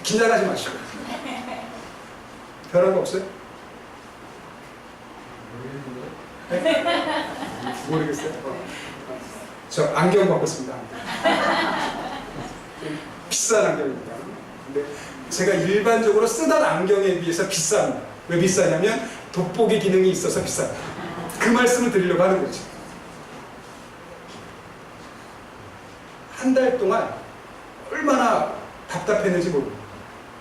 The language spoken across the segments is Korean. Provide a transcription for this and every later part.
긴장하지 마시고. 변한 거 없어요? 네? 모르겠어요? 저 안경 갖고 있습니다. 비싼 안경입니다. 근데 제가 일반적으로 쓰던 안경에 비해서 비쌉니다. 왜 비싸냐면 돋보기 기능이 있어서 비쌉니다. 그 말씀을 드리려고 하는 거죠. 한 달 동안 얼마나 답답했는지 모릅니다.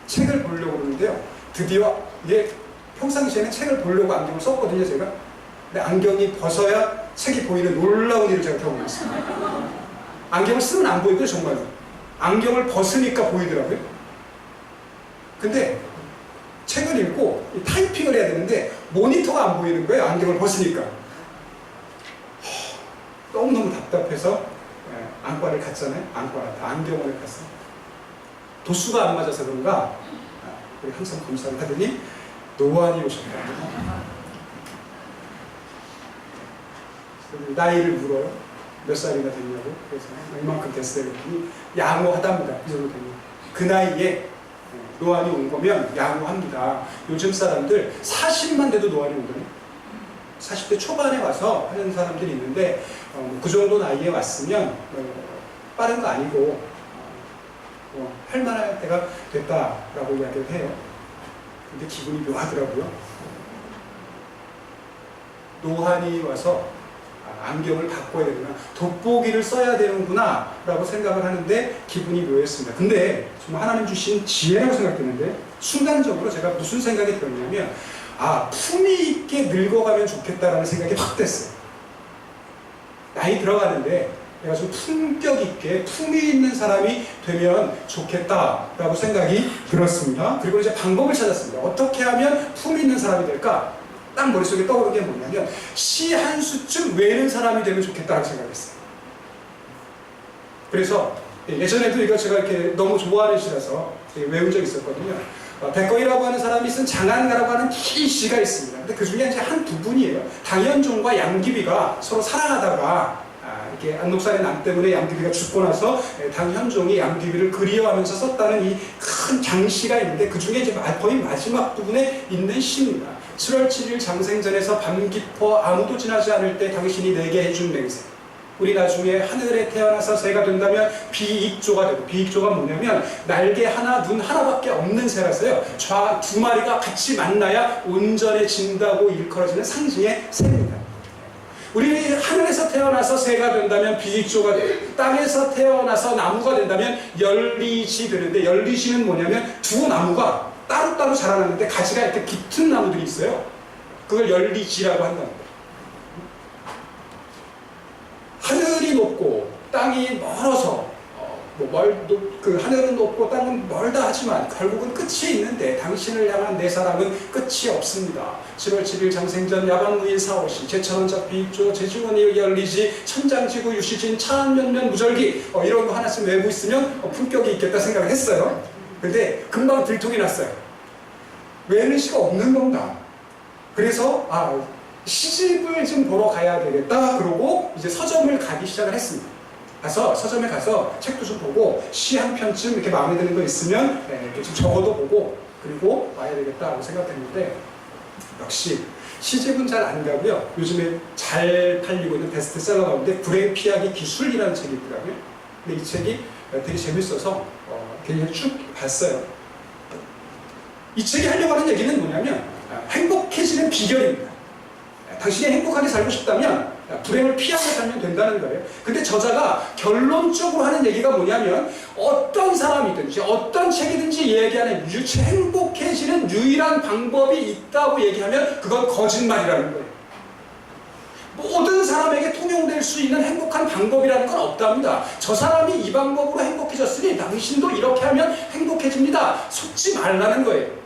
책을 보려고 그러는데요. 드디어 이게 평상시에는 책을 보려고 안경을 썼거든요, 제가. 근데 안경이 벗어야 책이 보이는 놀라운 일을 제가 경험했습니다. 안경을 쓰면 안 보이고요, 정말로. 안경을 벗으니까 보이더라고요. 근데 책을 읽고 타이핑을 해야 되는데 모니터가 안 보이는 거예요, 안경을 벗으니까. 너무너무 답답해서 안과를 갔잖아요. 안경원을 갔어요. 도수가 안 맞아서 그런가 우리 항상 검사를 하더니 노안이 오셨다. 나이를 물어요. 몇 살이나 됐냐고. 그래서 이만큼 됐어요. 그랬더니 양호하답니다. 이 정도 되면. 그 나이에 노안이 온 거면 양호합니다. 요즘 사람들 40만 돼도 노안이 온다네. 40대 초반에 와서 하는 사람들이 있는데 그 정도 나이에 왔으면 빠른 거 아니고 할 만할 때가 됐다라고 이야기를 해요. 근데 기분이 묘하더라고요. 노안이 와서 안경을 바꿔야 되구나, 돋보기를 써야 되는구나 라고 생각을 하는데 기분이 묘했습니다. 근데 정말 하나님 주신 지혜라고 생각되는데 순간적으로 제가 무슨 생각이 들었냐면 품위 있게 늙어가면 좋겠다라는 생각이 확 됐어요. 나이 들어가는데 내가 좀 품격 있게 품위 있는 사람이 되면 좋겠다라고 생각이 들었습니다. 그리고 이제 방법을 찾았습니다. 어떻게 하면 품위 있는 사람이 될까? 딱 머릿속에 떠오르는 게 뭐냐면 시 한 수쯤 외는 사람이 되면 좋겠다라고 생각했어요. 그래서 예전에도 이거 제가 이렇게 너무 좋아하는 시라서 외운 적이 있었거든요. 백거이라고 하는 사람이 쓴 장안가라고 하는 긴 시가 있습니다. 근데 그 중에 이제 한 부분이에요. 당현종과 양귀비가 서로 사랑하다가 이렇게 안록산의 남 때문에 양귀비가 죽고 나서 당현종이 양귀비를 그리워하면서 썼다는 이 큰 장시가 있는데 그 중에 이제 거의 마지막 부분에 있는 시입니다. 7월 7일 장생전에서 밤 깊어 아무도 지나지 않을 때 당신이 내게 해준 맹세. 우리 나중에 하늘에 태어나서 새가 된다면 비익조가 되고, 비익조가 뭐냐면 날개 하나, 눈 하나밖에 없는 새라서요. 두 마리가 같이 만나야 온전해진다고 일컬어지는 상징의 새입니다. 우리 하늘에서 태어나서 새가 된다면 비익조가 되고, 땅에서 태어나서 나무가 된다면 열리지 되는데, 열리지는 뭐냐면 두 나무가 따로따로 자라나는데 가지가 이렇게 붙은 나무들이 있어요. 그걸 열리지라고 한다는 거예요. 하늘이 높고 땅이 멀어서 하늘은 높고 땅은 멀다 하지만 결국은 끝이 있는데 당신을 향한 내 사랑은 끝이 없습니다. 7월 7일 장생전 야방무인 사오시 제천원적 비익조 제주원이 열리지 천장지구 유시진 차안면면 무절기 이런 거 하나씩 외우고 있으면 품격이 있겠다 생각을 했어요. 근데 금방 들통이 났어요. 외는 시가 없는 건가? 그래서 시집을 좀 보러 가야 되겠다. 그러고 이제 서점을 가기 시작을 했습니다. 가서 서점에 가서 책도 좀 보고 시 한 편쯤 이렇게 마음에 드는 거 있으면 이렇게 좀 적어도 보고 그리고 와야 되겠다고 생각했는데 역시 시집은 잘 안 가고요. 요즘에 잘 팔리고 있는 베스트셀러 가운데 불행 피하기 기술이라는 책이 있더라고요. 근데 이 책이 되게 재밌어서 그냥 쭉 봤어요. 이 책이 하려고 하는 얘기는 뭐냐면 행복해지는 비결입니다. 당신이 행복하게 살고 싶다면 불행을 피하고 살면 된다는 거예요. 근데 저자가 결론적으로 하는 얘기가 뭐냐면 어떤 사람이든지 어떤 책이든지 얘기하는 행복해지는 유일한 방법이 있다고 얘기하면 그건 거짓말이라는 거예요. 모든 사람에게 통용될 수 있는 행복한 방법이라는 건 없답니다. 저 사람이 이 방법으로 행복해졌으니 당신도 이렇게 하면 행복해집니다. 속지 말라는 거예요.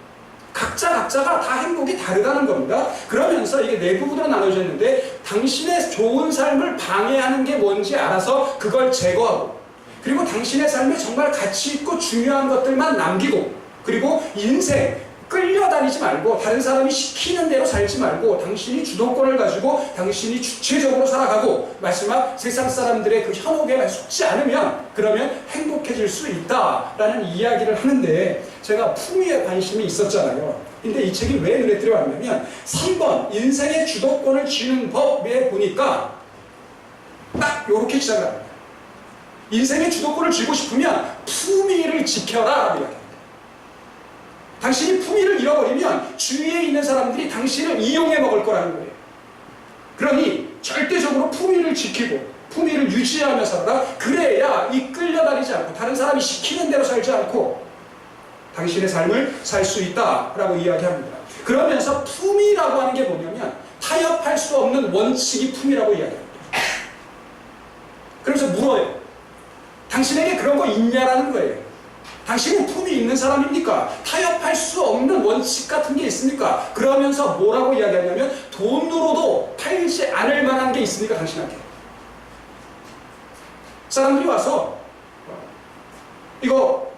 각자가 다 행복이 다르다는 겁니다. 그러면서 이게 네 부분으로 나눠졌는데 당신의 좋은 삶을 방해하는 게 뭔지 알아서 그걸 제거하고, 그리고 당신의 삶에 정말 가치 있고 중요한 것들만 남기고, 그리고 인생 끌려다니지 말고 다른 사람이 시키는 대로 살지 말고 당신이 주도권을 가지고 당신이 주체적으로 살아가고 마지막 세상 사람들의 그 현혹에 속지 않으면 그러면 행복해질 수 있다라는 이야기를 하는데, 제가 품위에 관심이 있었잖아요. 근데 이 책이 왜 눈에 들어왔냐면 3번 인생의 주도권을 쥐는 법에 보니까 딱 요렇게 시작을 합니다. 인생의 주도권을 쥐고 싶으면 품위를 지켜라 라고 이야기합니다. 당신이 품위를 잃어버리면 주위에 있는 사람들이 당신을 이용해 먹을 거라는 거예요. 그러니 절대적으로 품위를 지키고 품위를 유지하며 살아라. 그래야 이끌려다니지 않고 다른 사람이 시키는 대로 살지 않고 당신의 삶을 살 수 있다라고 이야기합니다. 그러면서 품위라고 하는 게 뭐냐면 타협할 수 없는 원칙이 품위라고 이야기합니다. 그러면서 물어요. 당신에게 그런 거 있냐라는 거예요. 당신은 품이 있는 사람입니까? 타협할 수 없는 원칙 같은 게 있습니까? 그러면서 뭐라고 이야기하냐면 돈으로도 팔지 않을 만한 게 있습니까? 당신한테. 사람들이 와서 이거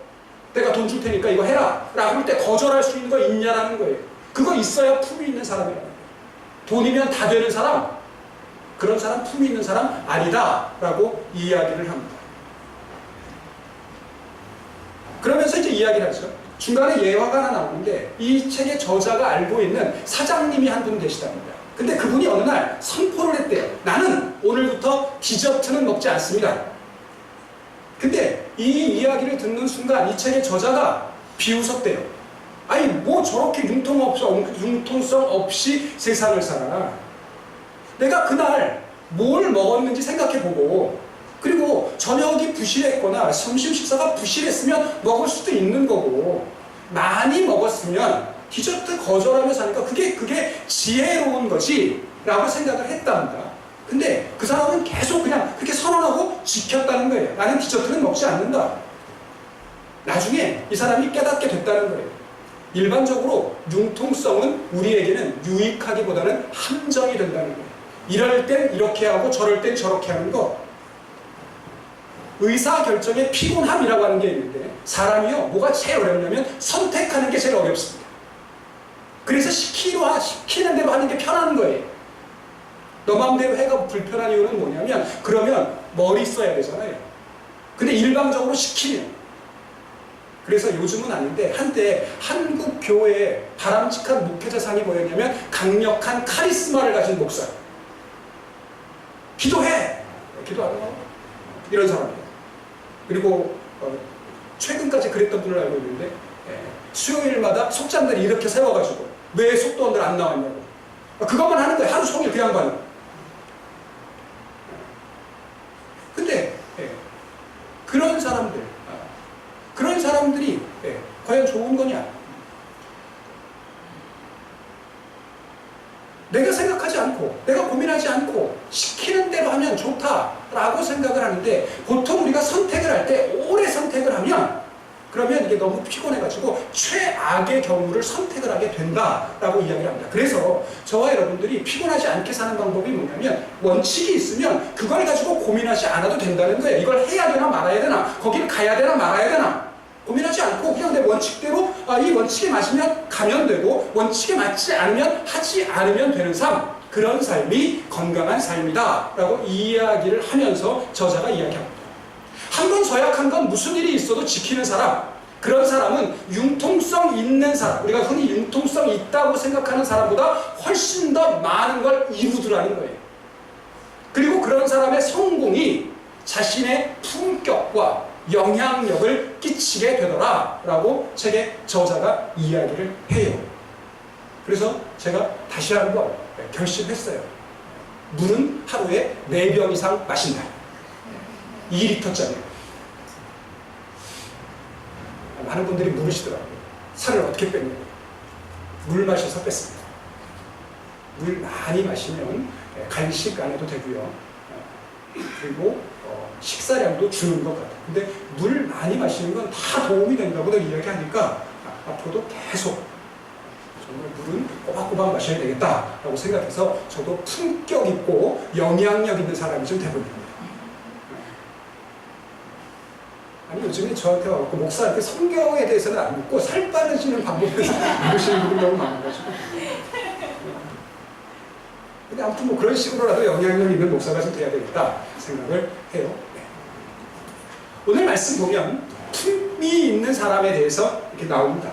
내가 돈 줄 테니까 이거 해라 라고 할 때 거절할 수 있는 거 있냐라는 거예요. 그거 있어야 품이 있는 사람이라는 거예요. 돈이면 다 되는 사람, 그런 사람 품이 있는 사람 아니다 라고 이야기를 합니다. 그러면서 이제 이야기를 하죠. 중간에 예화가 하나 나오는데 이 책의 저자가 알고 있는 사장님이 한 분 계시답니다. 근데 그분이 어느 날 선포를 했대요. 나는 오늘부터 디저트는 먹지 않습니다. 근데 이 이야기를 듣는 순간 이 책의 저자가 비웃었대요. 아니 뭐 저렇게 융통성 없이 세상을 살아. 내가 그날 뭘 먹었는지 생각해보고 그리고 저녁이 부실했거나 점심 식사가 부실했으면 먹을 수도 있는 거고 많이 먹었으면 디저트 거절하며 사니까 그게 지혜로운 거지 라고 생각을 했답니다. 근데 그 사람은 계속 그냥 그렇게 선언하고 지켰다는 거예요. 나는 디저트는 먹지 않는다. 나중에 이 사람이 깨닫게 됐다는 거예요. 일반적으로 융통성은 우리에게는 유익하기보다는 함정이 된다는 거예요. 이럴 땐 이렇게 하고 저럴 땐 저렇게 하는 거. 의사결정의 피곤함이라고 하는 게 있는데 사람이요 뭐가 제일 어렵냐면 선택하는 게 제일 어렵습니다. 그래서 시키는 대로 하는 게 편한 거예요. 너 마음대로 해가 불편한 이유는 뭐냐면 그러면 머리 써야 되잖아요. 근데 일방적으로 시키면 그래서 요즘은 아닌데 한때 한국 교회의 바람직한 목회자상이 뭐였냐면 강력한 카리스마를 가진 목사. 기도해! 기도하는 거 이런 사람이에요. 그리고 최근까지 그랬던 분을 알고 있는데 수요일마다 속장들이 이렇게 세워가지고 왜 속도원들 안 나왔냐고 그것만 하는 거예요. 하루 종일 그 양반은. 근데 그런 사람들이 과연 좋은 거냐? 내가 생각하지 않고 내가 고민하지 않고 시키는 대로 하면 좋다라고 생각을 하는데 보통 우리가 선택을 할 때 오래 선택을 하면 그러면 이게 너무 피곤해가지고 최악의 경우를 선택을 하게 된다라고 이야기를 합니다. 그래서 저와 여러분들이 피곤하지 않게 사는 방법이 뭐냐면 원칙이 있으면 그걸 가지고 고민하지 않아도 된다는 거예요. 이걸 해야 되나 말아야 되나 거기를 가야 되나 말아야 되나 고민하지 않고 그냥 내 원칙대로 이 원칙에 맞으면 가면 되고 원칙에 맞지 않으면 하지 않으면 되는 삶, 그런 삶이 건강한 삶이다 라고 이야기를 하면서 저자가 이야기합니다. 한 번 저약한 건 무슨 일이 있어도 지키는 사람, 그런 사람은 융통성 있는 사람, 우리가 흔히 융통성 있다고 생각하는 사람보다 훨씬 더 많은 걸 이루더라는 거예요. 그리고 그런 사람의 성공이 자신의 품격과 영향력을 끼치게 되더라 라고 책의 저자가 이야기를 해요. 그래서 제가 다시 한번 결심했어요. 물은 하루에 4병 이상 마신다. 2리터짜리. 많은 분들이 물으시더라고요. 살을 어떻게 뺐냐고. 물 마셔서 뺐습니다. 물 많이 마시면 간식 안 해도 되고요. 그리고 식사량도 주는 것 같아요. 근데 물 많이 마시는 건 다 도움이 된다고 이야기하니까 앞으로도 계속 정말 물은 꼬박꼬박 마셔야 되겠다라고 생각해서 저도 품격 있고 영향력 있는 사람이 좀 되거든요. 아니 요즘에 저한테 와갖고 목사한테 성경에 대해서는 안 묻고 살 빠지는 방법에 물으시는 분들이 너무 많아가지고 근데 아무튼 뭐 그런 식으로라도 영향력 있는 목사가 좀 돼야 되겠다 생각을 해요. 네. 오늘 말씀 보면 품위 품이 있는 사람에 대해서 이렇게 나옵니다.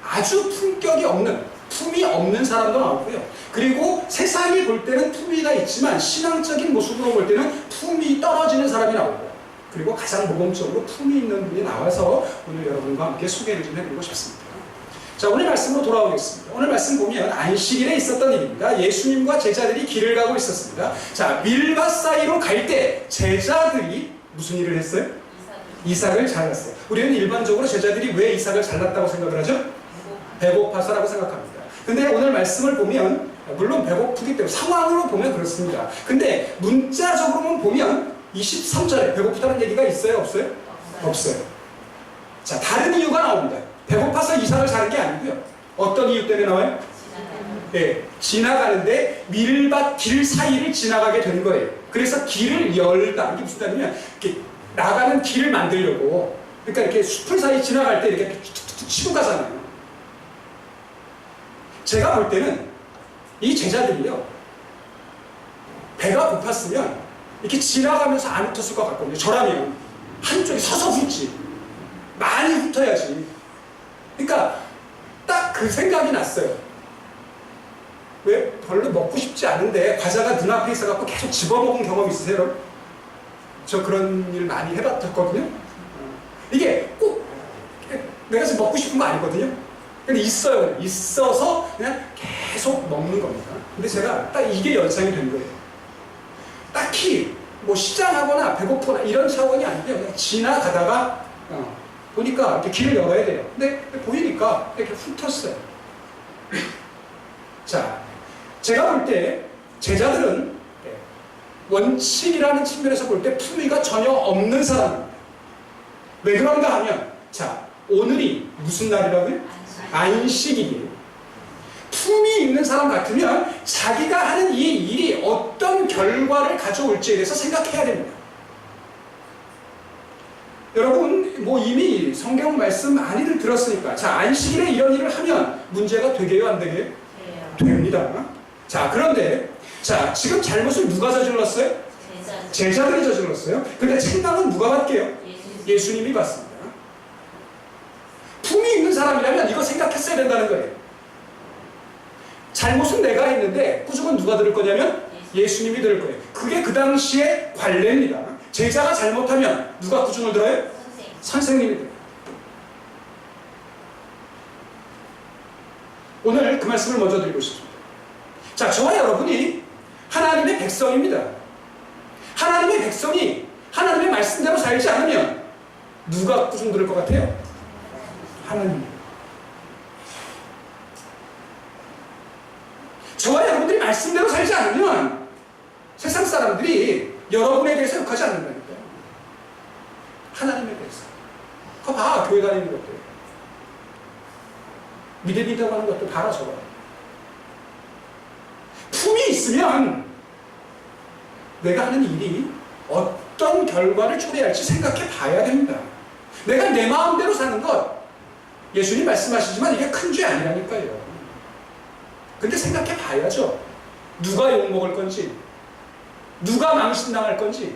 아주 품격이 없는, 품이 없는 사람도 나오고요. 그리고 세상이 볼 때는 품위가 있지만 신앙적인 모습으로 볼 때는 품이 떨어지는 사람이 나오고, 그리고 가장 모범적으로 품이 있는 분이 나와서 오늘 여러분과 함께 소개를 좀 해드리고 싶습니다. 자, 오늘 말씀으로 돌아오겠습니다. 오늘 말씀 보면 안식일에 있었던 일입니다. 예수님과 제자들이 길을 가고 있었습니다. 자, 밀밭 사이로 갈 때 제자들이 무슨 일을 했어요? 이삭을 잘랐어요. 우리는 일반적으로 제자들이 왜 이삭을 잘랐다고 생각을 하죠? 배고파서라고 생각합니다. 근데 오늘 말씀을 보면 물론 배고프기 때문에 상황으로 보면 그렇습니다. 근데 문자적으로만 보면 23절에 배고프다는 얘기가 있어요? 없어요? 없어요. 자, 다른 이유가 나옵니다. 배고파서 이삭을 자른 게 아니고요. 어떤 이유 때문에 나와요? 예, 지나가는데 밀밭 길 사이를 지나가게 된 거예요. 그래서 길을 열다. 이게 무슨 뜻이냐면 이렇게 나가는 길을 만들려고, 그러니까 이렇게 숲을 사이 지나갈 때 이렇게 툭툭툭 치고 가잖아요. 제가 볼 때는 이 제자들이요, 배가 고팠으면 이렇게 지나가면서 안 훑었을 것 같거든요. 저라면 한쪽에 서서 훑지, 많이 훑어야지. 그러니까 딱 그 생각이 났어요. 왜 별로 먹고 싶지 않은데 과자가 눈앞에 있어갖고 계속 집어먹은 경험 있으세요? 저 그런 일 많이 해봤거든요. 이게 꼭 내가 지금 먹고 싶은 거 아니거든요. 근데 있어요. 있어서 그냥 계속 먹는 겁니다. 근데 제가 딱 이게 연상이 된 거예요. 딱히 뭐 시장하거나 배고프거나 이런 차원이 아니고요. 그냥 지나가다가 보니까 이렇게 길을 열어야 돼요. 근데 보이니까 이렇게 훑었어요. 자, 제가 볼 때 제자들은 원칙이라는 측면에서 볼 때 품위가 전혀 없는 사람입니다. 왜 그런가 하면, 자, 오늘이 무슨 날이라고요? 안식일이에요. 품이 있는 사람 같으면 자기가 하는 이 일이 어떤 결과를 가져올지에 대해서 생각해야 됩니다. 여러분, 뭐 이미 성경 말씀 많이들 들었으니까, 자, 안식일에 이런 일을 하면 문제가 되게요, 안 되게요? 됩니다. 자, 그런데, 자, 지금 잘못을 누가 저질렀어요? 제자들이 저질렀어요. 근데 책망은 누가 받게요? 예수님이 받습니다. 품이 있는 사람이라면 이거 생각했어야 된다는 거예요. 잘못은 내가 했는데 꾸중은 누가 들을 거냐면 예수님이 들을 거예요. 그게 그 당시의 관례입니다. 제자가 잘못하면 누가 꾸중을 들어요? 선생님이 들어요. 오늘 그 말씀을 먼저 드리고 싶습니다. 자, 저와 여러분이 하나님의 백성입니다. 하나님의 백성이 하나님의 말씀대로 살지 않으면 누가 꾸중 들을 것 같아요? 하나님. 저와 여러분들이 말씀대로 살지 않으면 세상 사람들이 여러분에 대해서 욕하지 않는다니까요. 하나님에 대해서. 그거 봐, 교회 다니는 것들. 믿음이라고 하는 것도 봐라, 저거. 품이 있으면 내가 하는 일이 어떤 결과를 초래할지 생각해 봐야 됩니다. 내가 내 마음대로 사는 것, 예수님 말씀하시지만 이게 큰 죄 아니라니까요. 근데 생각해 봐야죠. 누가 욕먹을 건지, 누가 망신당할 건지.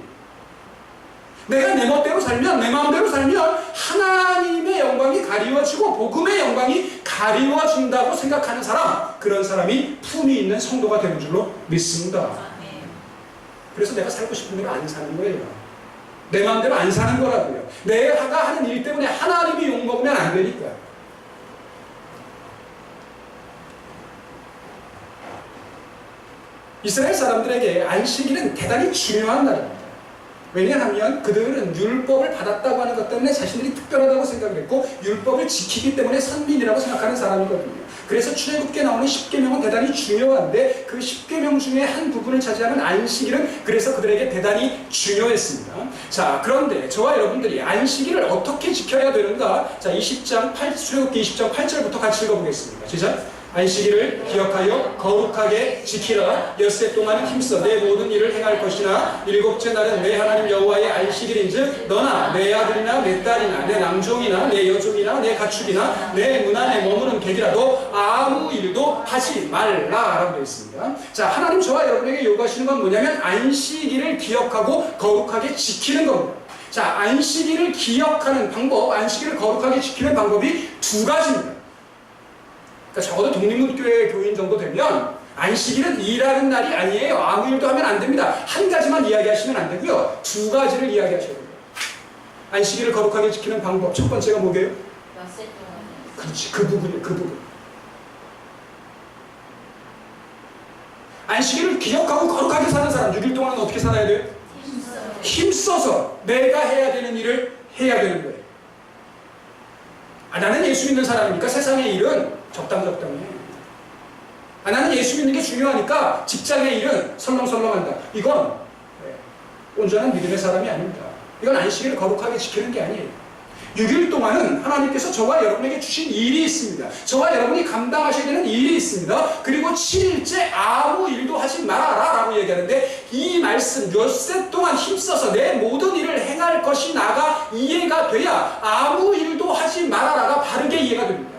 내가 내 멋대로 살면, 내 마음대로 살면 하나님의 영광이 가리워지고 복음의 영광이 가리워진다고 생각하는 사람, 그런 사람이 품이 있는 성도가 되는 줄로 믿습니다. 그래서 내가 살고 싶은 대로 안 사는 거예요. 내 마음대로 안 사는 거라고요. 내가 하는 일 때문에 하나님이 욕먹으면 안 되니까. 이스라엘 사람들에게 안식일은 대단히 중요한 날입니다. 왜냐하면 그들은 율법을 받았다고 하는 것 때문에 자신들이 특별하다고 생각을 했고 율법을 지키기 때문에 선민이라고 생각하는 사람이거든요. 그래서 출애굽기에 나오는 10계명은 대단히 중요한데 그 10계명 중에 한 부분을 차지하는 안식일은 그래서 그들에게 대단히 중요했습니다. 자, 그런데 저와 여러분들이 안식일을 어떻게 지켜야 되는가? 자, 출애굽기 20장 8절부터 같이 읽어보겠습니다. 시작! 안식일을 기억하여 거룩하게 지키라. 엿새 동안은 힘써 내 모든 일을 행할 것이나 일곱째 날은 내 하나님 여호와의 안식일인즉 너나 내 아들이나 내 딸이나 내 남종이나 내 여종이나 내 가축이나 내 문 안에 머무는 객이라도 아무 일도 하지 말라라고 되어 있습니다. 자, 하나님 저와 여러분에게 요구하시는 건 뭐냐면 안식일을 기억하고 거룩하게 지키는 겁니다. 자, 안식일을 기억하는 방법, 안식일을 거룩하게 지키는 방법이 두 가지입니다. 그러니까 적어도 독립문교회 교인 정도 되면 안식일은 일하는 날이 아니에요. 아무 일도 하면 안 됩니다. 한 가지만 이야기하시면 안 되고요. 두 가지를 이야기하셔야 돼요. 안식일을 거룩하게 지키는 방법, 첫 번째가 뭐게요? 그렇지, 그 부분이에요. 그 부분. 안식일을 기억하고 거룩하게 사는 사람, 6일 동안은 어떻게 살아야 돼요? 힘써서 내가 해야 되는 일을 해야 되는 거예요. 나는 예수 믿는 사람이니까 세상의 일은 적당해. 나는 예수 믿는 게 중요하니까 직장의 일은 설렁설렁한다. 이건 온전한 믿음의 사람이 아닙니다. 이건 안식일을 거룩하게 지키는 게 아니에요. 6일 동안은 하나님께서 저와 여러분에게 주신 일이 있습니다. 저와 여러분이 감당하셔야 되는 일이 있습니다. 그리고 7일째 아무 일도 하지 말아라 라고 얘기하는데, 이 말씀 엿새 동안 힘써서 내 모든 일을 행할 것이 나가 이해가 돼야 아무 일도 하지 말아라가 바르게 이해가 됩니다.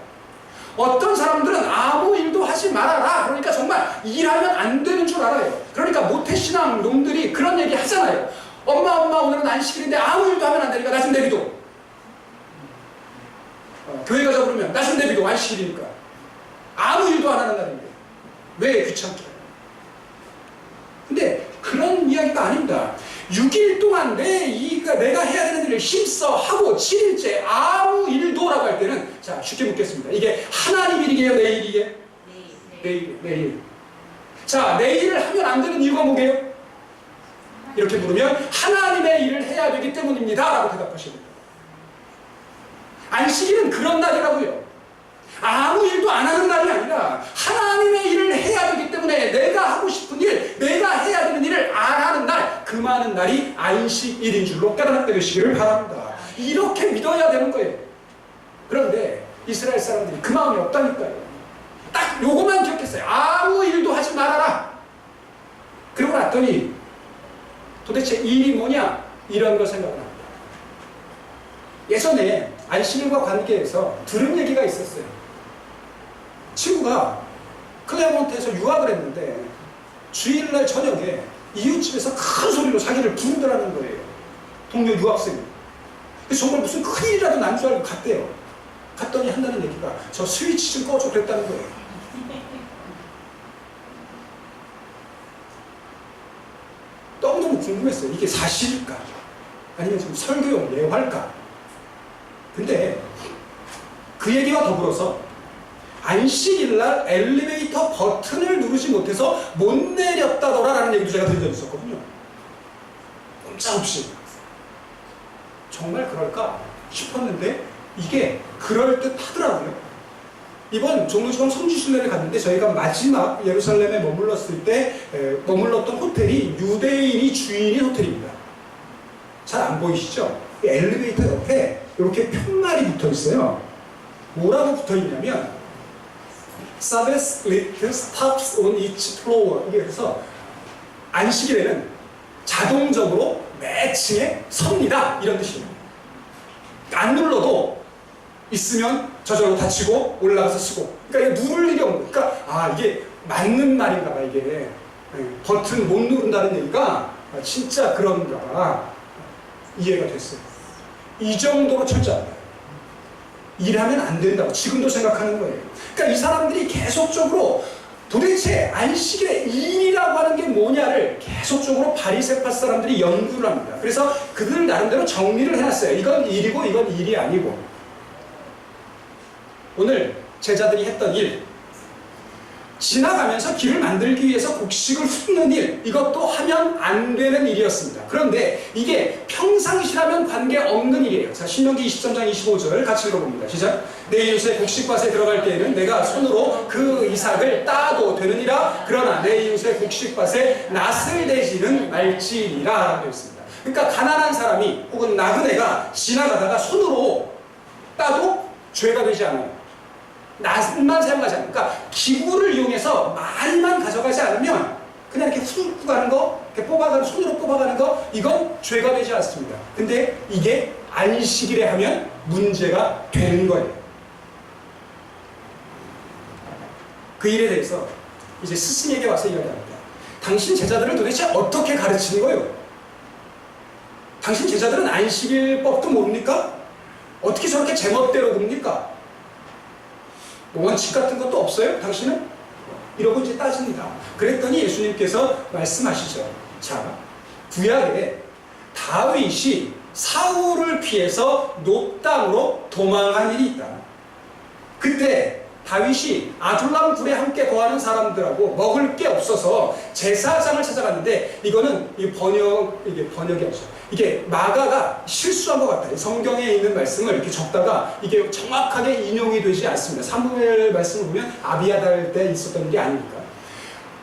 어떤 사람들은 아무 일도 하지 말아라 그러니까 정말 일하면 안 되는 줄 알아요. 그러니까 모태신앙 놈들이 그런 얘기 하잖아요. 엄마 오늘은 안식일인데 아무 일도 하면 안 되니까 나 좀 내비둬. 교회 가자 그러면 나 좀 내비둬. 안식일이니까. 아무 일도 안 하는 날인데 왜 귀찮게. 근데 그런 이야기가 아닙니다. 6일 동안 내가 해야 되는 일을 힘써 하고 7일째 아무 일도 라고 할 때는, 자, 쉽게 묻겠습니다. 이게 하나님 일이게요? 내 일이게요? 내일. 자, 내 일을 하면 안 되는 이유가 뭐게요? 이렇게 물으면 하나님의 일을 해야 되기 때문입니다 라고 대답하셔야 됩니다. 안식일은 그런 날이라고요. 아무 일도 안 하는 날이 아니라 하나님의 일을 해야 되기 때문에 내가 하고 싶은 일, 내가 해야 되는 일을 안 하는 날, 그 많은 날이 안식일인 줄로 깨닫게 되시기를 바랍니다. 이렇게 믿어야 되는 거예요. 그런데 이스라엘 사람들이 그 마음이 없다니까요. 딱 요것만 기억했어요. 아무 일도 하지 말아라. 그러고 났더니 도대체 일이 뭐냐? 이런 걸 생각을 합니다. 예전에 안식일과 관계해서 들은 얘기가 있었어요. 친구가 클레몬트에서 유학을 했는데 주일날 저녁에 이웃집에서 큰 소리로 자기를 부르더라는 거예요. 동료 유학생이. 정말 무슨 큰일이라도 난 줄 알고 갔대요. 갔더니 한다는 얘기가 저 스위치 좀 꺼줘 그랬다는 거예요. 너무너무 궁금했어요. 이게 사실일까? 아니면 좀 설교용 예화일까? 근데 그 얘기와 더불어서 안식일날 엘리베이터 버튼을 누르지 못해서 못 내렸다더라 라는 얘기도 제가 들은 적이 있었거든요. 꼼짝없이. 정말 그럴까 싶었는데 이게 그럴듯하더라고요. 이번 종로지방 성지순례를 갔는데 저희가 마지막 예루살렘에 머물렀을 때 머물렀던 호텔이 유대인이 주인인 호텔입니다. 잘 안 보이시죠? 엘리베이터 옆에 이렇게 편말이 붙어 있어요. 뭐라고 붙어 있냐면 Sabbath lift stops on each floor. 이게 그래서 안식일에는 자동적으로 매 층에 섭니다. 이런 뜻이에요. 안 눌러도 있으면 저절로 닫히고 올라가서 쓰고. 그러니까 이게 누를 일이 없는. 그러니까 이게 맞는 말인가 봐. 이게 버튼 못 누른다는 얘기가 진짜 그런가 봐. 이해가 됐어요. 이 정도로 철저합니다. 일하면 안 된다고 지금도 생각하는 거예요. 그러니까 이 사람들이 계속적으로 도대체 안식일에 일이라고 하는 게 뭐냐를 계속적으로 바리새파 사람들이 연구를 합니다. 그래서 그들 나름대로 정리를 해놨어요. 이건 일이고 이건 일이 아니고. 오늘 제자들이 했던 일, 지나가면서 길을 만들기 위해서 곡식을 줍는 일, 이것도 하면 안 되는 일이었습니다. 그런데 이게 평상시라면 관계없는 일이에요. 자, 신명기 23장 25절 같이 읽어봅니다. 시작. 내 이웃의 곡식밭에 들어갈 때에는 내가 손으로 그 이삭을 따도 되느니라. 그러나 내 이웃의 곡식밭에 낫을 대지는 말지니라 라고 되어 있습니다. 그러니까 가난한 사람이 혹은 나그네가 지나가다가 손으로 따도 죄가 되지 않아요. 낫만 사용하지 않으니까, 그러니까 기구를 이용해서 말만 가져가지 않으면 그냥 이렇게 훅 가는 거, 이렇게 뽑아가는, 손으로 뽑아가는 거, 이건 죄가 되지 않습니다. 근데 이게 안식일에 하면 문제가 되는 거예요. 그 일에 대해서 이제 스승에게 와서 이야기합니다. 당신 제자들을 도대체 어떻게 가르치는 거예요? 당신 제자들은 안식일법도 모릅니까? 어떻게 저렇게 제멋대로 굽니까? 뭐 원칙 같은 것도 없어요? 당신은? 이러고 이제 따집니다. 그랬더니 예수님께서 말씀하시죠. 자, 구약에 다윗이 사울을 피해서 높 땅으로 도망한 일이 있다. 그때 다윗이 아둘람 굴에 함께 거하는 사람들하고 먹을 게 없어서 제사장을 찾아갔는데, 이거는 이게 번역이 없어요. 이게 마가가 실수한 것 같아요. 성경에 있는 말씀을 이렇게 적다가 이게 정확하게 인용이 되지 않습니다. 사무엘 말씀을 보면 아비아달 때 있었던 게 아닙니까?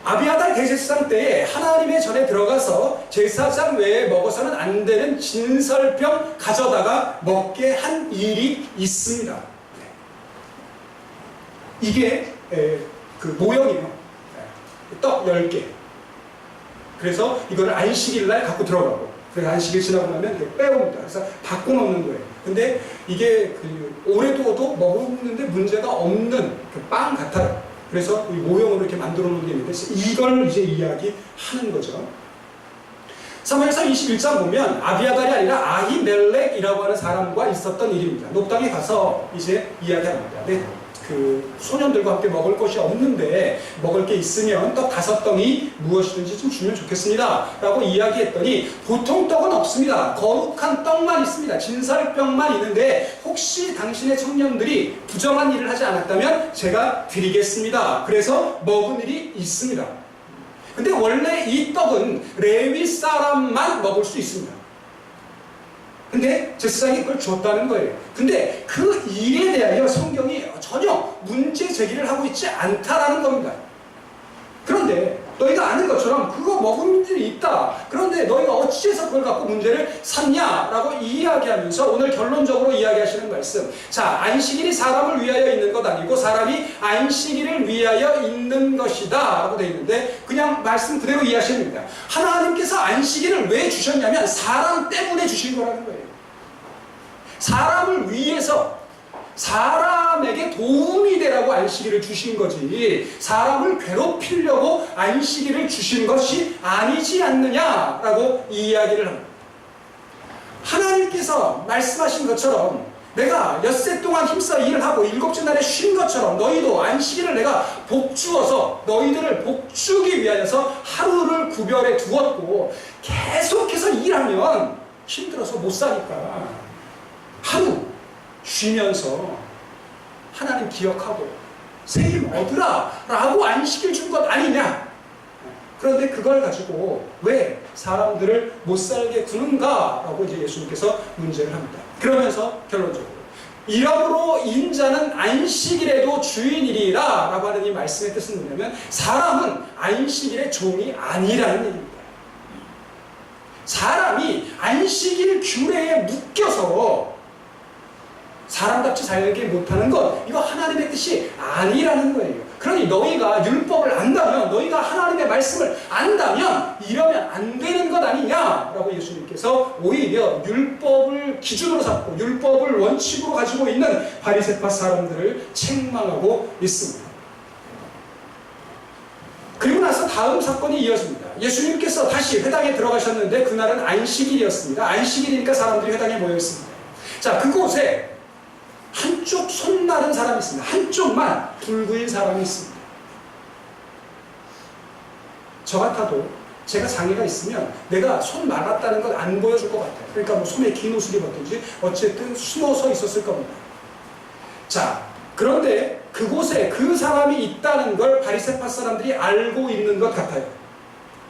아비아달 대제사장 때에 하나님의 전에 들어가서 제사장 외에 먹어서는 안 되는 진설병 가져다가 먹게 한 일이 있습니다. 이게 그 모형이에요. 떡 10개. 그래서 이거를 안식일날 갖고 들어가고, 그래서 안식일 지나고 나면 빼옵니다. 그래서 바꿔놓는 거예요. 근데 이게 오래 두어도 먹는데 문제가 없는 그 빵 같아요. 그래서 이 모형으로 이렇게 만들어 놓은 게 있는데, 이걸 이제 이야기하는 거죠. 사무엘상 21장 보면 아비아달이 아니라 아히멜렉이라고 하는 사람과 있었던 일입니다. 높 땅에 가서 이제 이야기합니다. 네. 그 소년들과 함께 먹을 것이 없는데 먹을 게 있으면 떡 5덩이 무엇이든지 좀 주면 좋겠습니다 라고 이야기했더니, 보통 떡은 없습니다. 거룩한 떡만 있습니다. 진설병만 있는데 혹시 당신의 청년들이 부정한 일을 하지 않았다면 제가 드리겠습니다. 그래서 먹은 일이 있습니다. 근데 원래 이 떡은 레위 사람만 먹을 수 있습니다. 근데 제사장이 그걸 줬다는 거예요. 근데 그 일에 대하여 성경이 전혀 문제 제기를 하고 있지 않다라는 겁니다. 그런데 너희가 아는 것처럼 그거 먹은 일이 있다. 그런데 너희가 어찌해서 그걸 갖고 문제를 삼냐라고 이야기하면서 오늘 결론적으로 이야기하시는 말씀. 자, 안식일이 사람을 위하여 있는 것 아니고 사람이 안식일을 위하여 있는 것이다 라고 되어 있는데, 그냥 말씀 그대로 이해하시면 됩니다. 하나님께서 안식일을 왜 주셨냐면 사람 때문에 주신 거라는 거예요. 사람을 위해서, 사람에게 도움이 되라고 안식일을 주신 거지, 사람을 괴롭히려고 안식일을 주신 것이 아니지 않느냐라고 이야기를 합니다. 하나님께서 말씀하신 것처럼 내가 엿새 동안 힘써 일을 하고 7째 날에 쉰 것처럼 너희도 안식일을 내가 복주어서 너희들을 복주기 위하여서 하루를 구별해 두었고, 계속해서 일하면 힘들어서 못 사니까 하루 쉬면서 하나님 기억하고 새 힘 얻으라 라고 안식일 준 것 아니냐. 그런데 그걸 가지고 왜 사람들을 못 살게 구는가 라고 이제 예수님께서 문제를 합니다. 그러면서 결론적으로 이러므로 인자는 안식일에도 주인이리라 라고 하는 이 말씀의 뜻은 뭐냐면, 사람은 안식일의 종이 아니라는 얘기입니다. 사람이 안식일 규례에 묶여서 사람답지 살게 못하는 것, 이거 하나님의 뜻이 아니라는 거예요. 그러니 너희가 율법을 안다면, 너희가 하나님의 말씀을 안다면 이러면 안 되는 것 아니냐라고 예수님께서 오히려 율법을 기준으로 삼고 율법을 원칙으로 가지고 있는 바리새파 사람들을 책망하고 있습니다. 그리고 나서 다음 사건이 이어집니다. 예수님께서 다시 회당에 들어가셨는데 그날은 안식일이었습니다. 안식일이니까 사람들이 회당에 모여 있습니다. 자, 그곳에 한쪽 손 마른 사람이 있습니다. 한쪽만 불구인 사람이 있습니다. 저 같아도 제가 장애가 있으면 내가 손 말았다는 걸 안 보여줄 것 같아요. 그러니까 뭐 손에 긴 옷을 입었든지 어쨌든 숨어서 있었을 겁니다. 자, 그런데 그곳에 그 사람이 있다는 걸 바리새파 사람들이 알고 있는 것 같아요.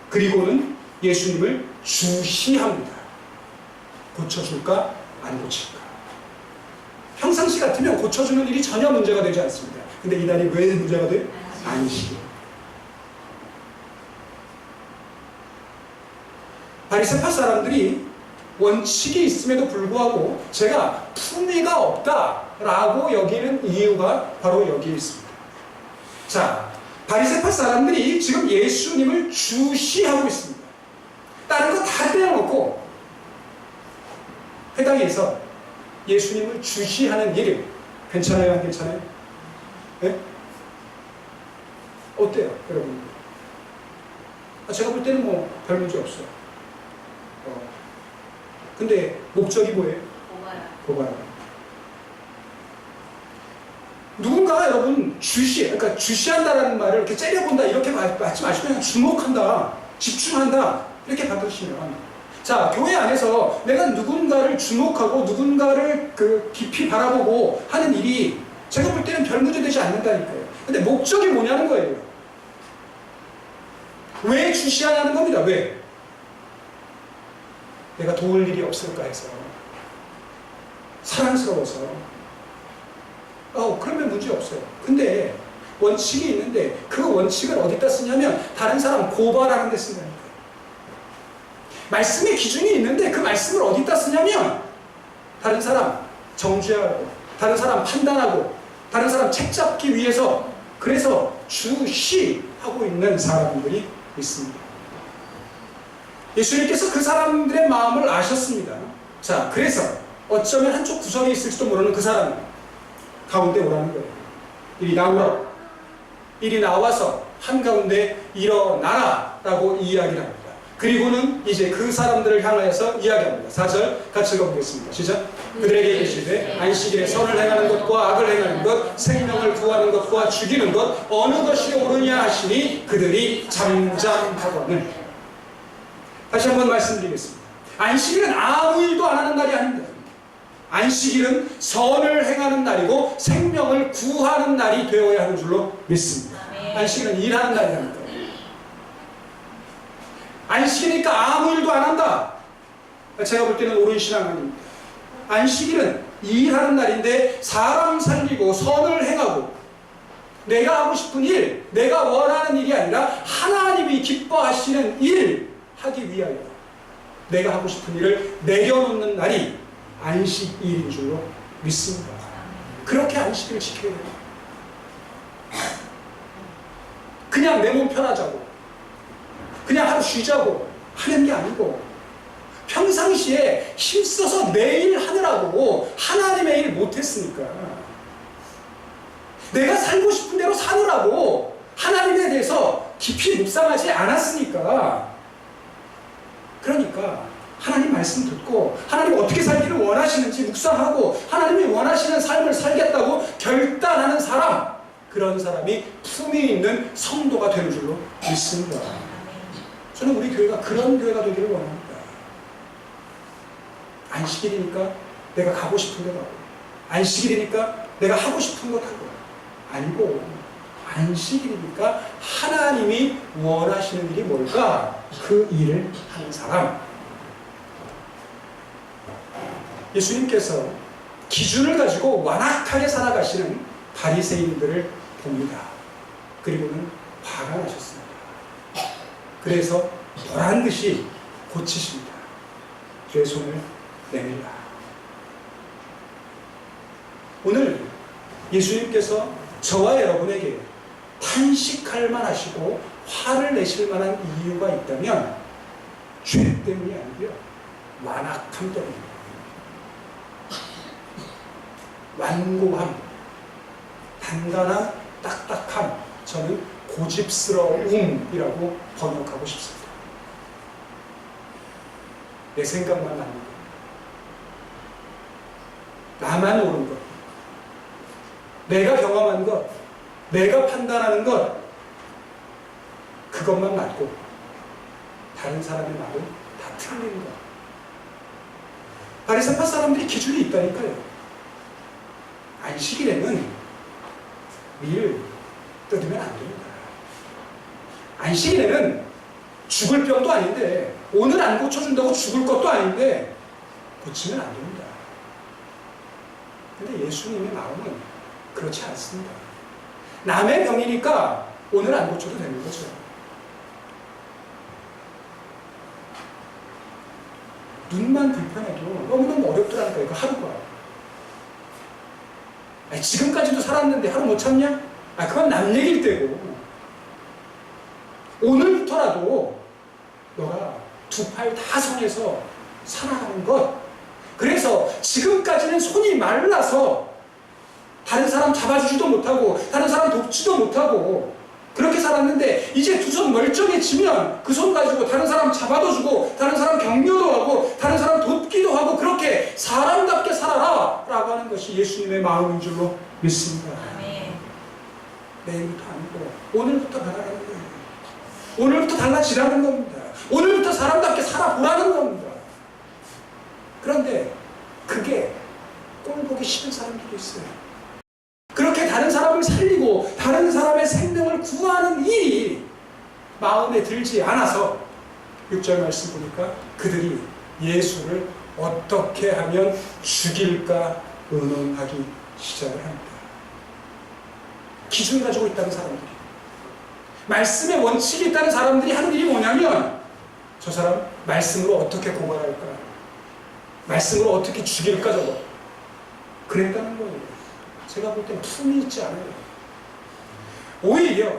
그리고는 예수님을 주시합니다. 고쳐줄까? 안 고칠까? 평상시 같으면 고쳐주는 일이 전혀 문제가 되지 않습니다. 근데 이날이 왜 문제가 돼요? 안식일. 바리새파 사람들이 원칙이 있음에도 불구하고 제가 품위가 없다라고 여기는 이유가 바로 여기에 있습니다. 자, 바리새파 사람들이 지금 예수님을 주시하고 있습니다. 다른 거 다 떼어놓고 회당에서 예수님을 주시하는 일, 괜찮아요? 안 괜찮아요? 네? 어때요, 여러분? 제가 볼 때는 뭐 별 문제 없어요. 근데 목적이 뭐예요? 고발하라. 누군가가 여러분 그러니까 주시한다라는 말을 이렇게 째려본다 이렇게 받지 마시고 그냥 주목한다, 집중한다 이렇게 받으시면, 자, 교회 안에서 내가 누군가를 주목하고 누군가를 깊이 바라보고 하는 일이 제가 볼 때는 별 문제 되지 않는다니까요. 근데 목적이 뭐냐는 거예요. 왜 주시하냐는 겁니다. 왜? 내가 도울 일이 없을까 해서, 사랑스러워서. 그러면 문제 없어요. 근데 원칙이 있는데 그 원칙을 어디다 쓰냐면 다른 사람 고발하는 데 쓴다니까요. 말씀의 기준이 있는데 그 말씀을 어디다 쓰냐면 다른 사람 정죄하고, 다른 사람 판단하고, 다른 사람 책잡기 위해서, 그래서 주시하고 있는 사람들이 있습니다. 예수님께서 그 사람들의 마음을 아셨습니다. 자, 그래서 어쩌면 한쪽 구석에 있을지도 모르는 그 사람 가운데 오라는 거예요. 이리 나오라. 이리 나와서 한가운데 일어나라 라고 이야기를 합니다. 그리고는 이제 그 사람들을 향하여서 이야기합니다. 4절 같이 읽어보겠습니다. 시작. 그들에게 이르시되 안식일에 선을 행하는 것과 악을 행하는 것, 생명을 구하는 것과 죽이는 것 어느 것이 옳으냐 하시니 그들이 잠잠하거늘. 다시 한번 말씀드리겠습니다. 안식일은 아무 일도 안 하는 날이 아닙니다. 안식일은 선을 행하는 날이고 생명을 구하는 날이 되어야 하는 줄로 믿습니다. 안식일은 일하는 날이랍니다. 안식이니까 아무 일도 안 한다. 제가 볼 때는 옳은 신앙 아닙니다. 안식일은 일하는 날인데 사람 살리고 선을 행하고 내가 하고 싶은 일, 내가 원하는 일이 아니라 하나님이 기뻐하시는 일 하기 위하여 내가 하고 싶은 일을 내려놓는 날이 안식일인 줄로 믿습니다. 그렇게 안식일을 지켜야 돼요. 그냥 내 몸 편하자고, 그냥 하루 쉬자고 하는 게 아니고, 평상시에 힘써서 내 일 하느라고 하나님의 일 못했으니까, 내가 살고 싶은 대로 사느라고 하나님에 대해서 깊이 묵상하지 않았으니까, 그러니까 하나님 말씀 듣고 하나님 어떻게 살기를 원하시는지 묵상하고 하나님이 원하시는 삶을 살겠다고 결단하는 사람, 그런 사람이 품이 있는 성도가 되는 줄로 믿습니다. 저는 우리 교회가 그런 교회가 되기를 원합니다. 안식일이니까 내가 가고 싶은 데 가고, 안식일이니까 내가 하고 싶은 것 하고, 아니고 안식일이니까 하나님이 원하시는 일이 뭘까? 그 일을 하는 사람. 예수님께서 기준을 가지고 완악하게 살아가시는 바리새인들을 봅니다. 그리고는 화가 나셨습니다. 그래서 보란듯이 고치십니다. 주의 손을 내밀라. 오늘 예수님께서 저와 여러분에게 탄식할 만하시고 화를 내실 만한 이유가 있다면 죄 때문이 아니고요, 완악함 때문입니다. 완고함, 단단함, 딱딱함, 저는 고집스러움이라고 번역하고 싶습니다. 내 생각만 나는 것, 나만 옳은 것, 내가 경험한 것, 내가 판단하는 것, 그것만 맞고 다른 사람의 말은 다 틀린 것. 바리새파 사람들이 기준이 있다니까요. 안식일에는 일 뜯으면 안 됩니다. 안식일에는 죽을 병도 아닌데, 오늘 안 고쳐준다고 죽을 것도 아닌데 고치면 안 됩니다. 근데 예수님의 마음은 그렇지 않습니다. 남의 병이니까 오늘 안 고쳐도 되는 거죠. 눈만 불편해도 너무너무 어렵더라니까, 이거 하루가. 지금까지도 살았는데 하루 못 참냐? 그건 남 얘기일 때고, 오늘부터라도 너가 두 팔 다 성해서 살아가는 것. 그래서 지금까지는 손이 말라서 다른 사람 잡아주지도 못하고 다른 사람 돕지도 못하고 그렇게 살았는데 이제 두 손 멀쩡해지면 그 손 가지고 다른 사람 잡아도 주고 다른 사람 격려도 하고 다른 사람 돕기도 하고 그렇게 사람답게 살아라 라고 하는 것이 예수님의 마음인 줄로 믿습니다. 내일부터 아니고 오늘부터 변하라는 거예요. 오늘부터 달라지라는 겁니다. 오늘부터 사람답게 살아보라는 겁니다. 그런데 그게 꼴 보기 싫은 사람들도 있어요. 그렇게 다른 사람을 살리고 다른 사람의 생명을 구하는 일이 마음에 들지 않아서 6절 말씀 보니까 그들이 예수를 어떻게 하면 죽일까 의논하기 시작을 합니다. 기준 가지고 있다는 사람들이, 말씀의 원칙이 있다는 사람들이 하는 일이 뭐냐면 저 사람 말씀으로 어떻게 고발할까, 말씀으로 어떻게 죽일까 저거 그랬다는 거예요. 제가 볼 땐 품이 있지 않아요. 오히려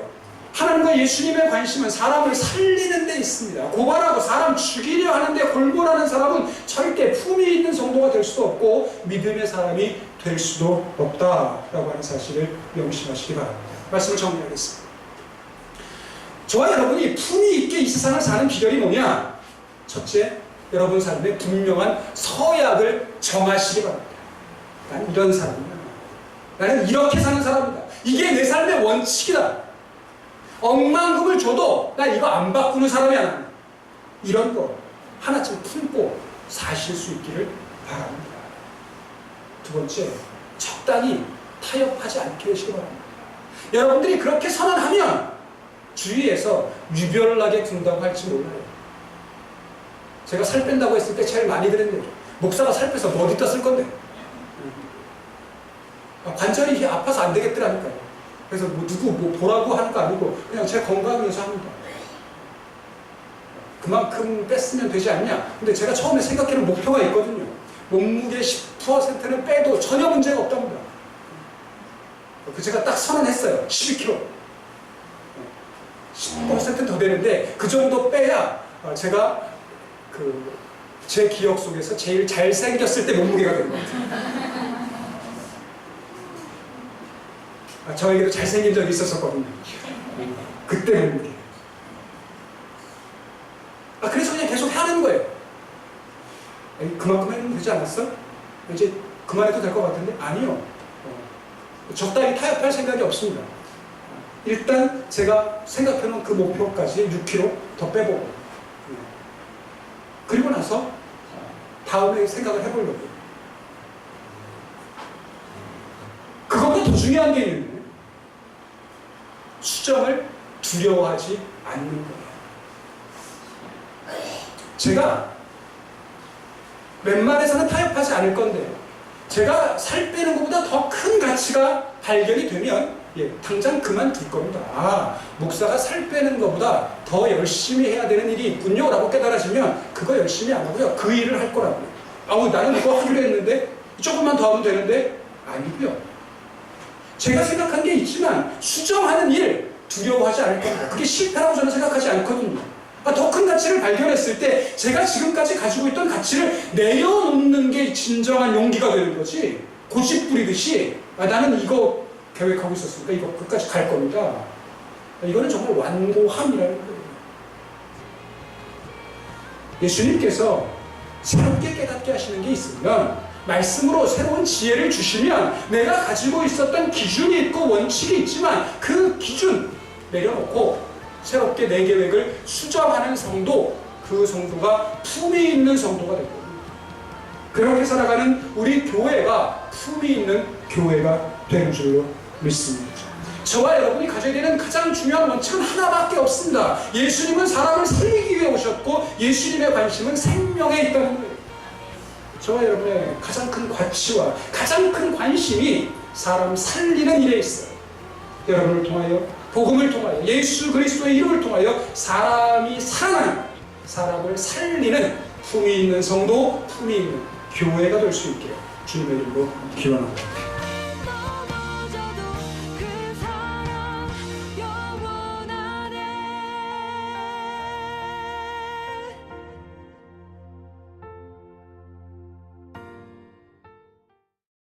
하나님과 예수님의 관심은 사람을 살리는 데 있습니다. 고발하고 사람 죽이려 하는데 골몰하는 사람은 절대 품이 있는 성도가 될 수도 없고 믿음의 사람이 될 수도 없다라고 하는 사실을 명심하시기 바랍니다. 말씀을 정리하겠습니다. 저와 여러분이 품이 있게 이 세상을 사는 비결이 뭐냐? 첫째, 여러분 삶에 분명한 서약을 정하시기 바랍니다. 난 이런 사람이야. 나는 이렇게 사는 사람이다. 이게 내 삶의 원칙이다. 억만금을 줘도 나 이거 안 바꾸는 사람이 아니야. 이런 거 하나쯤 품고 사실 수 있기를 바랍니다. 두 번째, 적당히 타협하지 않게 되시기 바랍니다. 여러분들이 그렇게 선언하면 주위에서 유별나게 군다고 할지 몰라요. 제가 살 뺀다고 했을 때 제일 많이 들은 얘기, 목사가 살 빼서 뭐 어디다 쓸 건데? 관절이 아파서 안 되겠더라니까요. 그래서 뭐 누구 뭐 보라고 하는 거 아니고 그냥 제 건강을 위해서 합니다. 그만큼 뺐으면 되지 않냐? 근데 제가 처음에 생각해놓은 목표가 있거든요. 몸무게 10%는 빼도 전혀 문제가 없답니다. 그 제가 딱 선언했어요. 12kg. 10%는 더 되는데 그 정도 빼야 제가 제 기억 속에서 제일 잘생겼을 때 몸무게가 되는 것 같아요. 저에게도 잘생긴 적이 있었거든요. 그때 몸무게. 그래서 그냥 계속 하는 거예요. 그만큼 해도 되지 않았어? 이제 그만해도 될 것 같은데? 아니요. 적당히 타협할 생각이 없습니다. 일단 제가 생각해놓은 그 목표까지 6kg 더 빼보고 그리고 나서 다음에 생각을 해보려고요. 그것보다 더 중요한 게 있는데 수정을 두려워하지 않는 거예요. 제가 웬만해서는 타협하지 않을 건데요. 제가 살 빼는 것보다 더 큰 가치가 발견이 되면 당장 그만둘 겁니다. 목사가 살 빼는 것보다 더 열심히 해야 되는 일이 있군요 라고 깨달아지면 그거 열심히 안 하고요. 그 일을 할 거라고요. 나는 이거 하기로 했는데 조금만 더 하면 되는데 아니고요. 제가 생각한 게 있지만 수정하는 일 두려워하지 않을 겁니다. 그게 실패라고 저는 생각하지 않거든요. 더 큰 가치를 발견했을 때 제가 지금까지 가지고 있던 가치를 내려놓는 게 진정한 용기가 되는 거지, 고집 부리듯이 나는 이거 계획하고 있었으니까 이거 끝까지 갈 겁니다. 이거는 정말 완고함이라는 거예요. 예수님께서 새롭게 깨닫게 하시는 게 있으면 말씀으로 새로운 지혜를 주시면 내가 가지고 있었던 기준이 있고 원칙이 있지만 그 기준 내려놓고 새롭게 내 계획을 수정하는 성도, 그 성도가 품이 있는 성도가 될 겁니다. 그렇게 살아가는 우리 교회가 품이 있는 교회가 되는 줄로 믿습니다. 저와 여러분이 가져야 되는 가장 중요한 원칙은 하나밖에 없습니다. 예수님은 사람을 살리기 위해 오셨고 예수님의 관심은 생명에 있다는 거예요. 저와 여러분의 가장 큰 가치와 가장 큰 관심이 사람 살리는 일에 있어요. 여러분을 통하여, 복음을 통하여, 예수 그리스도의 이름을 통하여 사람이 살아나는, 사람을 살리는 품이 있는 성도, 품이 있는 교회가 될 수 있게 주님의 이름으로 기원합니다.